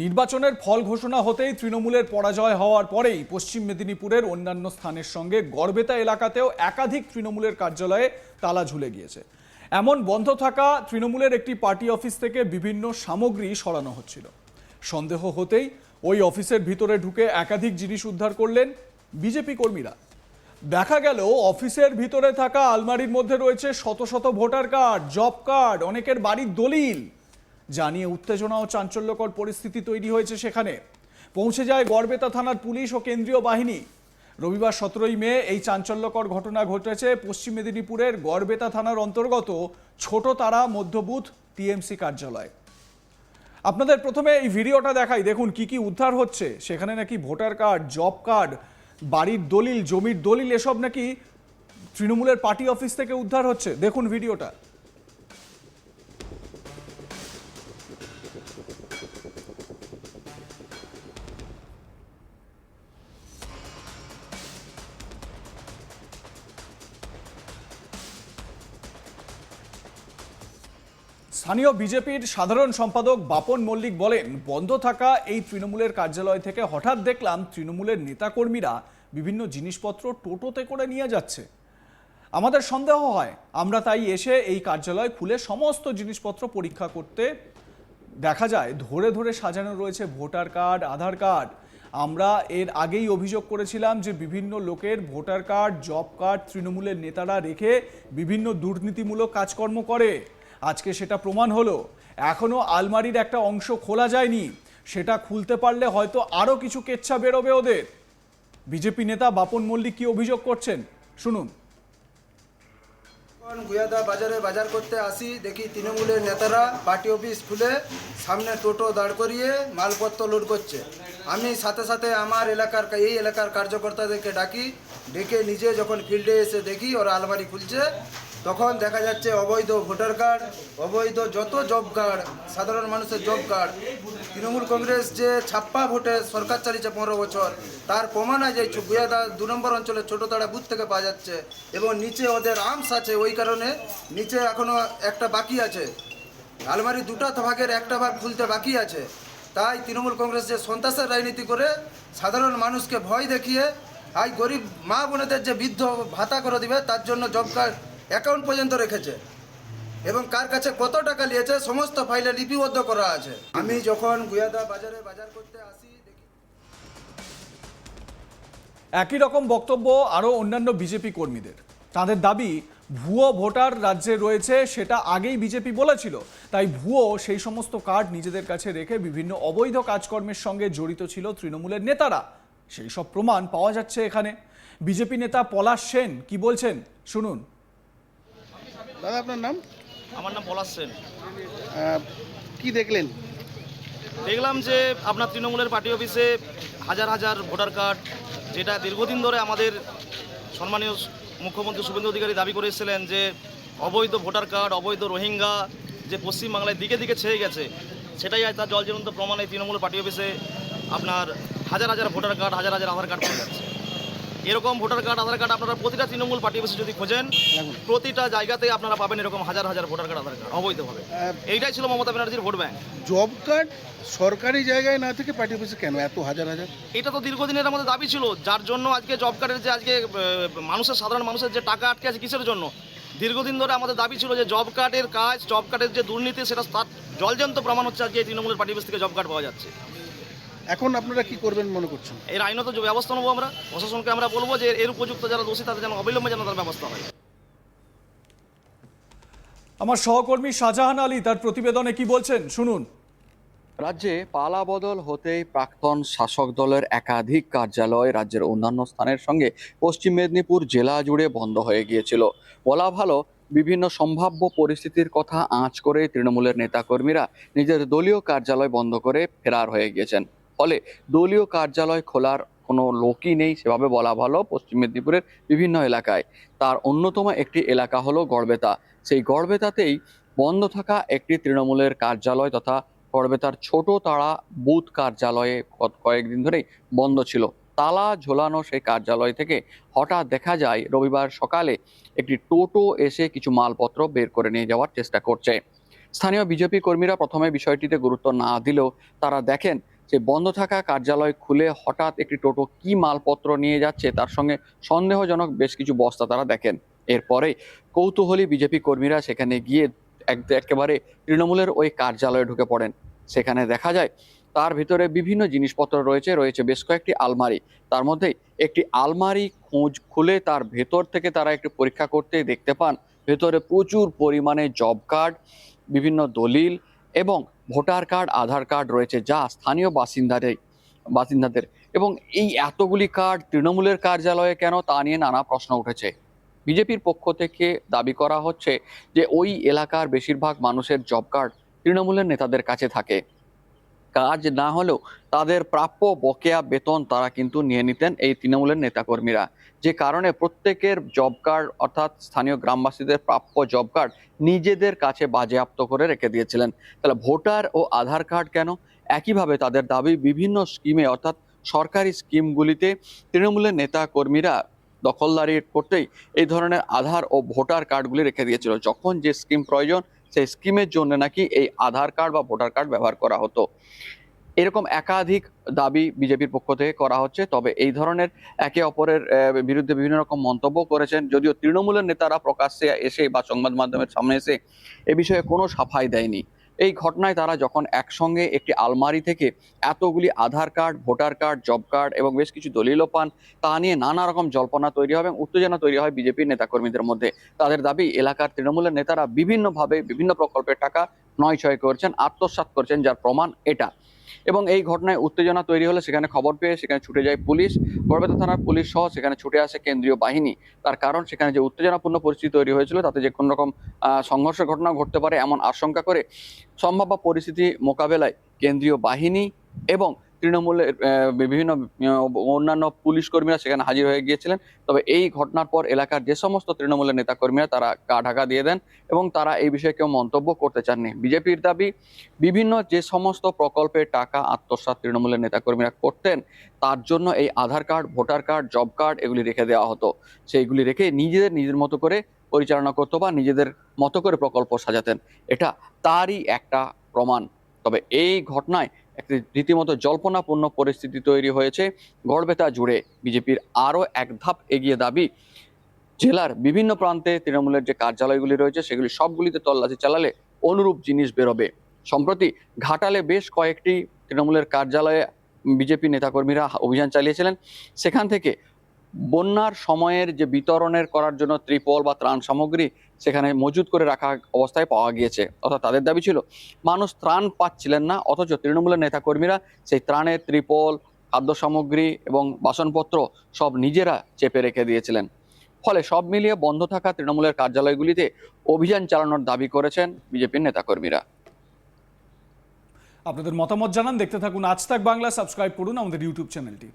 নির্বাচনের ফল ঘোষণা হতেই তৃণমূলের পরাজয় হওয়ার পরেই পশ্চিম মেদিনীপুরের অন্যান্য স্থানের সঙ্গে গড়বেতা এলাকাতেও একাধিক তৃণমূলের কার্যালয়ে তালা ঝুলে গিয়েছে। এমন বন্ধ থাকা তৃণমূলের একটি পার্টি অফিস থেকে বিভিন্ন সামগ্রী সরানো হচ্ছিল। সন্দেহ হতেই ওই অফিসের ভিতরে ঢুকে একাধিক জিনিস উদ্ধার করলেন বিজেপি কর্মীরা। দেখা গেল অফিসের ভিতরে থাকা আলমারির মধ্যে রয়েছে শত শত ভোটার কার্ড, জব কার্ড, অনেকের বাড়ির দলিল। জানিয়ে উত্তেজনা ও চাঞ্চল্যকর পরিস্থিতি তৈরি হয়েছে সেখানে। পৌঁছে যায় গড়বেতা থানার পুলিশ ও কেন্দ্রীয় বাহিনী। রবিবার 17ই মে এই চাঞ্চল্যকর ঘটনা ঘটেছে পশ্চিম মেদিনীপুরের গড়বেতা থানার অন্তর্গত ছোট তারা মধ্যবুথ টিএমসি কার্যালয়। আপনাদের প্রথমে এই ভিডিওটা দেখাই, দেখুন কি কি উদ্ধার হচ্ছে সেখানে। নাকি ভোটার কার্ড, জব কার্ড, বাড়ির দলিল, জমির দলিল, এসব নাকি তৃণমূলের পার্টি অফিস থেকে উদ্ধার হচ্ছে। দেখুন ভিডিওটা। স্থানীয় বিজেপির সাধারণ সম্পাদক বাপন মল্লিক বলেন, বন্ধ থাকা এই তৃণমূলের কার্যালয় থেকে হঠাৎ দেখলাম তৃণমূলের নেতাকর্মীরা বিভিন্ন জিনিসপত্র টোটোতে করে নিয়ে যাচ্ছে। আমাদের সন্দেহ হয়, আমরা তাই এসে এই কার্যালয় খুলে সমস্ত জিনিসপত্র পরীক্ষা করতে দেখা যায় ধরে ধরে সাজানো রয়েছে ভোটার কার্ড, আধার কার্ড। আমরা এর আগেই অভিযোগ করেছিলাম যে বিভিন্ন লোকের ভোটার কার্ড, জব কার্ড তৃণমূলের নেতারা রেখে বিভিন্ন দুর্নীতিমূলক কাজকর্ম করে। আজকে সেটা প্রমাণ হলো। এখনো আলমারির একটা অংশ খোলা যায়নি, সেটা খুলতে পারলে হয়তো আরো কিছু কেচ্ছা বেরোবে ওদের। বিজেপি নেতা বাপন মল্লিক কি অভিযোগ করছেন শুনুন। গুয়াদা বাজারে বাজার করতে আসি, দেখি তৃণমূলের নেতারা পার্টি অফিস খুলে সামনে টোটো দাঁড় করিয়ে মালপত্র লোড করছে। আমি সাথে সাথে আমার এই এলাকার কার্যকর্তাদেরকে ডেকে নিজে যখন ফিল্ডে এসে দেখি ওরা আলমারি খুলছে, তখন দেখা যাচ্ছে অবৈধ ভোটার কার্ড, অবৈধ যত জব কার্ড, সাধারণ মানুষের জব কার্ড, তৃণমূল কংগ্রেস যে ছাপ্পা ভোটে সরকার চালিয়েছে 15 বছর, তার প্রমাণ আজ এই গুয়াদা 2 নম্বর অঞ্চলের ছোটো তাড়া বুথ থেকে পাওয়া যাচ্ছে। এবং নিচে ওদের আর্মস আছে, ওই কারণে নিচে এখনও একটা বাকি আছে, আলমারি দুটা ভাগের একটা ভাগ খুলতে বাকি আছে। তাই তৃণমূল কংগ্রেস যে সন্ত্রাসের রাজনীতি করে সাধারণ মানুষকে ভয় দেখিয়ে আজ গরিব মা বোনেদের যে বৃদ্ধ ভাতা করে দিবে তার জন্য জব কার্ড অ্যাকাউন্ট পর্যন্ত রেখেছে এবং কার কাছে কত টাকা নিয়েছে সমস্ত ফাইলে লিপিবদ্ধ করা আছে। আমি যখন গুয়াদা বাজারে বাজার করতে আসি দেখি। একই রকম বক্তব্য আরও অন্যান্য বিজেপি কর্মীদের। তাদের দাবি, ভুয়ো ভোটার রাজ্যে রয়েছে, সেটা আগেই বিজেপি বলেছিল। তাই ভুয়ো সেই সমস্ত কার্ড নিজেদের কাছে রেখে বিভিন্ন অবৈধ কাজকর্মের সঙ্গে জড়িত ছিল তৃণমূলের নেতারা। সেই সব প্রমাণ পাওয়া যাচ্ছে এখানে। বিজেপি নেতা পলাশ সেন কি বলছেন শুনুন। দাদা, আপনার নাম? আমার নাম পলাশ সেন। কি দেখলেন? দেখলাম যে আপনার তৃণমূলের পার্টি অফিসে হাজার হাজার ভোটার কার্ড, যেটা দীর্ঘদিন ধরে আমাদের সম্মানীয় মুখ্যমন্ত্রী শুভেন্দু অধিকারী দাবি করে এসেছিলেন যে অবৈধ ভোটার কার্ড, অবৈধ রোহিঙ্গা যে পশ্চিমবাংলায় দিকে দিকে ছেয়ে গেছে, সেটাই আজ তার জলজ্বলন্ত প্রমাণ। এই তৃণমূলের পার্টি অফিসে আপনার হাজার হাজার ভোটার কার্ড, হাজার হাজার আধার কার্ড পাওয়া যাচ্ছে। এরকম ভোটার কার্ড, আধার কার্ড আপনারা প্রতিটা তৃণমূল পার্টি অফিসে যদি খোঁজেন, প্রতিটা জায়গাতে আপনারা পাবেন এরকম হাজার হাজার ভোটার কার্ড, আধার কার্ড অবৈধভাবে। এইটাই ছিল মমতা ব্যানার্জির ভোট ব্যাংক। জব কার্ড সরকারি জায়গায় না থেকে পার্টি অফিসে কেন এত হাজার হাজার? এটা তো দীর্ঘদিনের আমাদের দাবি ছিল, যার জন্য আজকে জব কার্ডের যে আজকে সাধারণ মানুষের যে টাকা আটকে আছে, কিসের জন্য? দীর্ঘদিন ধরে আমাদের দাবি ছিল যে জব কার্ডের কাজ, জব কার্ডের যে দুর্নীতি, সেটা তার জলজ্যান্ত প্রমাণ হচ্ছে আজকে তৃণমূলের পার্টি অফিস থেকে জব কার্ড পাওয়া যাচ্ছে। এখন আপনারা কি করবেন মনে করছেন? এর আইনত যে ব্যবস্থা নেবো আমরা, প্রশাসনকে আমরা বলবো যে এর উপযুক্ত যারা দোষী তাদের যেন অবিলম্বে যেন তার ব্যবস্থা হয়। আমার সহকর্মী শাহজাহান আলী তার প্রতিবেদনে কি বলছেন শুনুন। রাজ্যে পালা বদল হতেই প্রাক্তন শাসক দলের একাধিক কার্যালয় রাজ্যের অন্যান্য স্থানের সঙ্গে পশ্চিম মেদিনীপুর জেলা জুড়ে বন্ধ হয়ে গিয়েছিল। বলা ভালো, বিভিন্ন সম্ভাব্য পরিস্থিতির কথা আঁচ করে তৃণমূলের নেতাকর্মীরা নিজের দলীয় কার্যালয় বন্ধ করে ফেরার হয়ে গিয়েছেন। ফলে দলীয় কার্যালয় খোলার কোনো লোকই নেই সেভাবে বলা ভালো পশ্চিম মেদিনীপুরের বিভিন্ন এলাকায়। তার অন্যতম একটি এলাকা হলো গড়বেতা। সেই গড়বেতাতেই বন্ধ থাকা একটি তৃণমূলের কার্যালয় তথা গড়বেতার ছোট তাড়া বুথ কার্যালয়ে কয়েকদিন ধরেই বন্ধ ছিল। তালা ঝোলানো সেই কার্যালয় থেকে হঠাৎ দেখা যায় রবিবার সকালে একটি টোটো এসে কিছু মালপত্র বের করে নিয়ে যাওয়ার চেষ্টা করছে। স্থানীয় বিজেপি কর্মীরা প্রথমে বিষয়টিতে গুরুত্ব না দিলেও তারা দেখেন যে বন্ধ থাকা কার্যালয় খুলে হঠাৎ একটি টোটো কি মালপত্র নিয়ে যাচ্ছে, তার সঙ্গে সন্দেহজনক বেশ কিছু বস্তা তারা দেখেন। এরপরে কৌতূহলী বিজেপি কর্মীরা সেখানে গিয়ে একেবারে তৃণমূলের ওই কার্যালয়ে ঢুকে পড়েন। সেখানে দেখা যায় তার ভিতরে বিভিন্ন জিনিসপত্র রয়েছে বেশ কয়েকটি আলমারি। তার মধ্যে একটি আলমারি খুলে তার ভেতর থেকে তারা একটু পরীক্ষা করতে দেখতে পান ভেতরে প্রচুর পরিমাণে জব কার্ড, বিভিন্ন দলিল এবং ভোটার কার্ড, আধার কার্ড রয়েছে, যা স্থানীয় বাসিন্দাদের। এবং এই এতগুলি কার্ড তৃণমূলের কার্যালয়ে কেন, তা নিয়ে নানা প্রশ্ন উঠেছে। বিজেপির পক্ষ থেকে দাবি করা হচ্ছে যে ওই এলাকার বেশিরভাগ মানুষের জব কার্ড তৃণমূলের নেতাদের কাছে থাকে। কাজ না হলেও তাদের প্রাপ্য বকেয়া বেতন তারা কিন্তু নিয়ে নিতেন এই তৃণমূলের নেতাকর্মীরা, যে কারণে প্রত্যেকের জব কার্ড অর্থাৎ স্থানীয় গ্রামবাসীদের প্রাপ্য জব কার্ড নিজেদের কাছে বাজেয়াপ্ত করে রেখে দিয়েছিলেন। তাহলে ভোটার ও আধার কার্ড কেন? একইভাবে তাদের দাবি বিভিন্ন স্কিমে অর্থাৎ সরকারি স্কিমগুলিতে তৃণমূলের নেতা কর্মীরা দখলদারি করতেই এই ধরনের আধার ও ভোটার কার্ডগুলি রেখে দিয়েছিল। যখন যে স্কিম প্রয়োজন সেই স্কিমের জন্য নাকি এই আধার কার্ড বা ভোটার কার্ড ব্যবহার করা হতো। এরকম একাধিক দাবি বিজেপির পক্ষ থেকে করা হচ্ছে। তবে এই ধরনের একে অপরের বিরুদ্ধে বিভিন্ন রকম মন্তব্য করেছেন, যদিও তৃণমূলের নেতারা প্রকাশ্যে এসে বা সংবাদ মাধ্যমের সামনে এসে এ বিষয়ে কোনো সাফাই দেয়নি। এই ঘটনায় তারা যখন একসঙ্গে একটি আলমারি থেকে এতগুলি Aadhaar card, voter card, job card এবং বেশ কিছু দলিলও পান, তা নিয়ে নানা রকম জল্পনা তৈরি হয় এবং উত্তেজনা তৈরি হয় বিজেপির নেতাকর্মীদের মধ্যে। তাদের দাবি এলাকার তৃণমূলের নেতারা বিভিন্নভাবে বিভিন্ন প্রকল্পের টাকা নয়ছয় করছেন, আত্মসাৎ করছেন, যার প্রমাণ এটা। এবং এই ঘটনায় উত্তেজনা তৈরি হলে সেখানে খবর পেয়ে সেখানে ছুটে যায় পুলিশ, গড়বেতা থানার পুলিশ সহ সেখানে ছুটে আসে কেন্দ্রীয় বাহিনী। তার কারণ সেখানে যে উত্তেজনাপূর্ণ পরিস্থিতি তৈরি হয়েছিল তাতে যে কোনো রকম সংঘর্ষের ঘটনা ঘটতে পারে এমন আশঙ্কা করে সম্ভাব্য পরিস্থিতি মোকাবেলায় কেন্দ্রীয় বাহিনী এবং তৃণমূলের বিভিন্ন অন্যান্য পুলিশ কর্মীরা সেখানে হাজির হয়ে গিয়েছিলেন। তবে এই ঘটনার পর এলাকার যে সমস্ত তৃণমূলের নেতাকর্মীরা তারা গা ঢাকা দিয়ে দেন এবং তারা এই বিষয়ে কেউ মন্তব্য করতে চাননি। বিজেপির দাবি বিভিন্ন যে সমস্ত প্রকল্পের টাকা আত্মসাৎ তৃণমূলের নেতাকর্মীরা করতেন তার জন্য এই Aadhaar card, voter card, job card এগুলি রেখে দেওয়া হতো। সেইগুলি রেখে নিজেদের মতো করে পরিচালনা করতো বা নিজেদের মতো করে প্রকল্প সাজাতেন। এটা তারই একটা প্রমাণ। তবে এই ঘটনায় একটি রীতিমতো জল্পনাপূর্ণ পরিস্থিতি তৈরি হয়েছে গড়বেতা জুড়ে। বিজেপির আরও এক ধাপ এগিয়ে দাবি জেলার বিভিন্ন প্রান্তে তৃণমূলের যে কার্যালয়গুলি রয়েছে সেগুলি সবগুলিতে তল্লাশি চালালে অনুরূপ জিনিস বেরোবে। সম্প্রতি ঘাটালে বেশ কয়েকটি তৃণমূলের কার্যালয়ে বিজেপি নেতাকর্মীরা অভিযান চালিয়েছিলেন। সেখান থেকে বন্যার সময়ের যে বিতরণের করার জন্য ত্রিপল বা ত্রাণ সামগ্রী সেখানে মজুত করে রাখা অবস্থায় পাওয়া গিয়েছে। অর্থাৎ তাদের দাবি ছিল মানুষ ত্রাণ পাচ্ছিলেন না, অথচ তৃণমূলের নেতাকর্মীরা সেই ত্রাণের ত্রিপল, খাদ্য সামগ্রী এবং বাসনপত্র সব নিজেরা চেপে রেখে দিয়েছিলেন। ফলে সব মিলিয়ে বন্ধ থাকা তৃণমূলের কার্যালয়গুলিতে অভিযান চালানোর দাবি করেছেন বিজেপির নেতাকর্মীরা। আপনাদের মতামত জানান, দেখতে থাকুন আজ তাক বাংলা, সাবস্ক্রাইব করুন আমাদের ইউটিউব চ্যানেলটি।